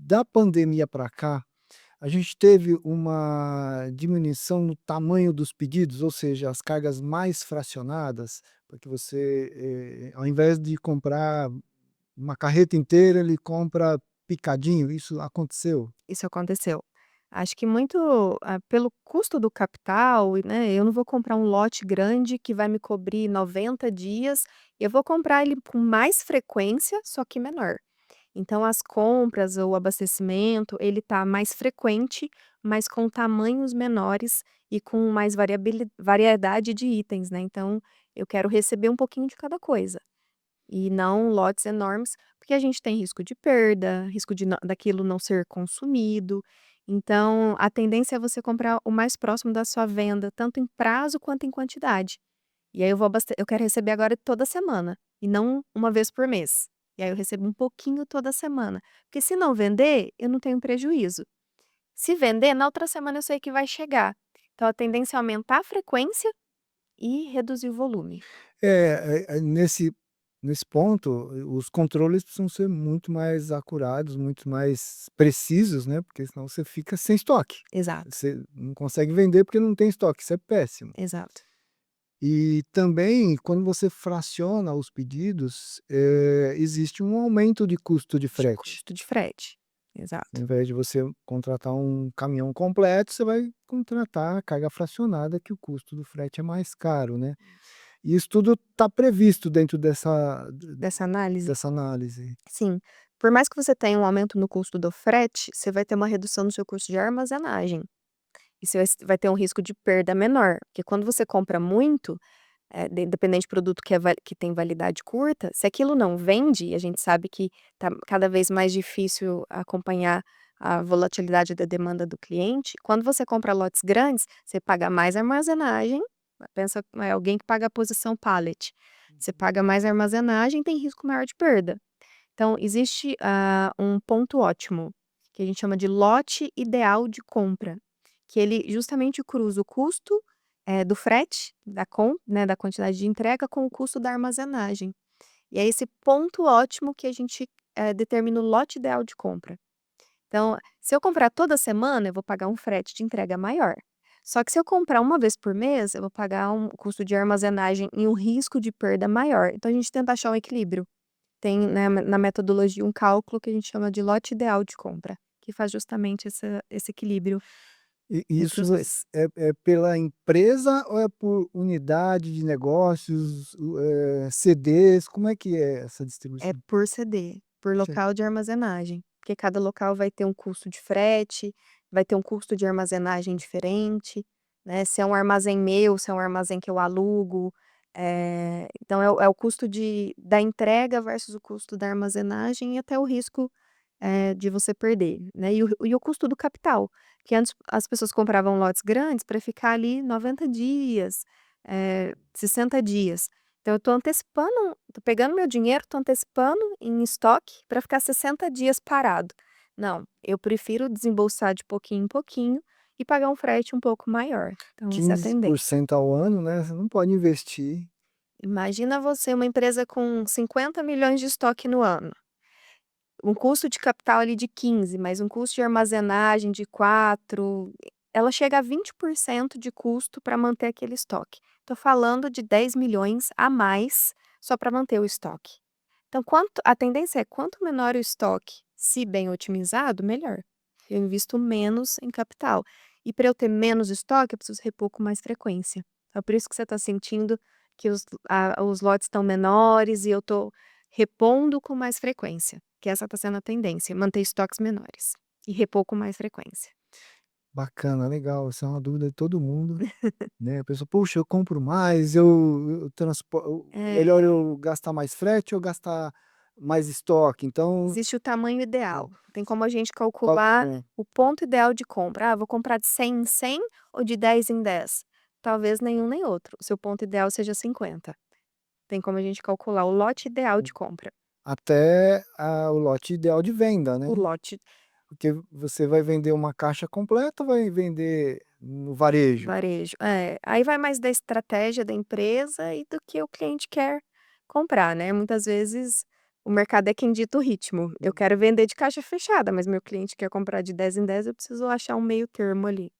da pandemia para cá, a gente teve uma diminuição no tamanho dos pedidos, ou seja, as cargas mais fracionadas, porque você, ao invés de comprar uma carreta inteira, ele compra picadinho, isso aconteceu? Isso aconteceu. Acho que muito, pelo custo do capital e, né, eu não vou comprar um lote grande que vai me cobrir 90 dias, eu vou comprar ele com mais frequência, só que menor. Então as compras, o abastecimento, ele tá mais frequente, mas com tamanhos menores e com mais variedade de itens, né, então eu quero receber um pouquinho de cada coisa. E não lotes enormes, porque a gente tem risco de perda, risco de daquilo não ser consumido. Então, a tendência é você comprar o mais próximo da sua venda, tanto em prazo quanto em quantidade. E aí eu quero receber agora toda semana, e não uma vez por mês. E aí eu recebo um pouquinho toda semana. Porque se não vender, eu não tenho prejuízo. Se vender, na outra semana eu sei que vai chegar. Então a tendência é aumentar a frequência e reduzir o volume. Nesse ponto, os controles precisam ser muito mais acurados, muito mais precisos, né, porque senão você fica sem estoque. Exato, Você não consegue vender porque não tem estoque, isso é péssimo. exato. E também, quando você fraciona os pedidos, existe um aumento de custo de De frete. custo de frete. Ao Exato. invés de você contratar um caminhão completo, você vai contratar a carga fracionada, que o custo do frete é mais caro, né. E isso tudo está previsto dentro Dessa análise? dessa análise. Sim. Por mais que você tenha um aumento no custo do frete, você vai ter uma redução no seu custo de armazenagem. E você vai ter um risco de perda menor, porque quando você compra muito, dependente do produto que tem validade curta, se aquilo não vende, e a gente sabe que tá cada vez mais difícil acompanhar a volatilidade da demanda do cliente, quando você compra lotes grandes, você paga mais armazenagem, pensa, alguém que paga a posição pallet, você paga mais armazenagem, tem risco maior de perda. Então existe, um ponto ótimo, que a gente chama de lote ideal de compra, que ele justamente cruza o custo, do frete, da quantidade de entrega com o custo da armazenagem. E é esse ponto ótimo que a gente, determina o lote ideal de compra. Então, se eu comprar toda semana, eu vou pagar um frete de entrega maior. Só que se eu comprar uma vez por mês, eu vou pagar um custo de armazenagem e um risco de perda maior. Então a gente tenta achar um equilíbrio. Tem, né, na metodologia um cálculo que a gente chama de lote ideal de compra, que faz justamente esse equilíbrio E entre isso os dois. é pela empresa ou é por unidade de negócios, CDs, como é que é essa É distribuição? por CD, por Você local de armazenagem, porque cada local vai ter um custo de frete, vai ter um custo de armazenagem diferente, né, se é um armazém meu, se é um armazém que eu alugo, então é o custo da entrega versus o custo da armazenagem e até o risco, de você perder, né, e o custo do capital, que antes as pessoas compravam lotes grandes para ficar ali 90 dias, 60 dias. Então eu tô pegando meu dinheiro, tô antecipando em estoque para ficar 60 dias parado. Não, eu prefiro desembolsar de pouquinho em pouquinho e pagar um frete um pouco maior. Então essa é a tendência. 15% ao ano, né, você não pode investir. Imagina você, uma empresa com 50 milhões de estoque no ano, um custo de capital ali de 15, mais um custo de armazenagem de 4, ela chega a 20% de custo para manter aquele estoque. Tô falando de 10 milhões a mais só para manter o estoque. Então, a tendência é quanto menor o estoque, se bem otimizado, melhor. Eu invisto menos em capital. E para eu ter menos estoque, eu preciso repor com mais frequência. É por isso que você está sentindo que os lotes estão menores e eu estou repondo com mais frequência, que essa está sendo a tendência, manter estoques menores e repor com mais frequência. Bacana, legal, essa é uma dúvida de todo mundo, né, a pessoa: "Puxa, eu compro mais, eu melhor É, eu gastar mais frete ou gastar mais estoque?" Então, existe o tamanho ideal. Tem como a gente qual calcular o ponto ideal de compra. Ah, vou comprar de 100 em 100 ou de 10 em 10? Talvez nenhum nem outro. O seu ponto ideal seja 50. Tem como a gente calcular o lote ideal de compra. até o lote ideal de venda, O né, lote porque você vai vender uma caixa completa ou vai vender no varejo? varejo. É, aí vai mais da estratégia da empresa e do que o cliente quer comprar, né? Muitas vezes O mercado é quem dita o ritmo. Eu quero vender de caixa fechada, mas meu cliente quer comprar de 10 em 10, eu preciso achar um meio termo ali.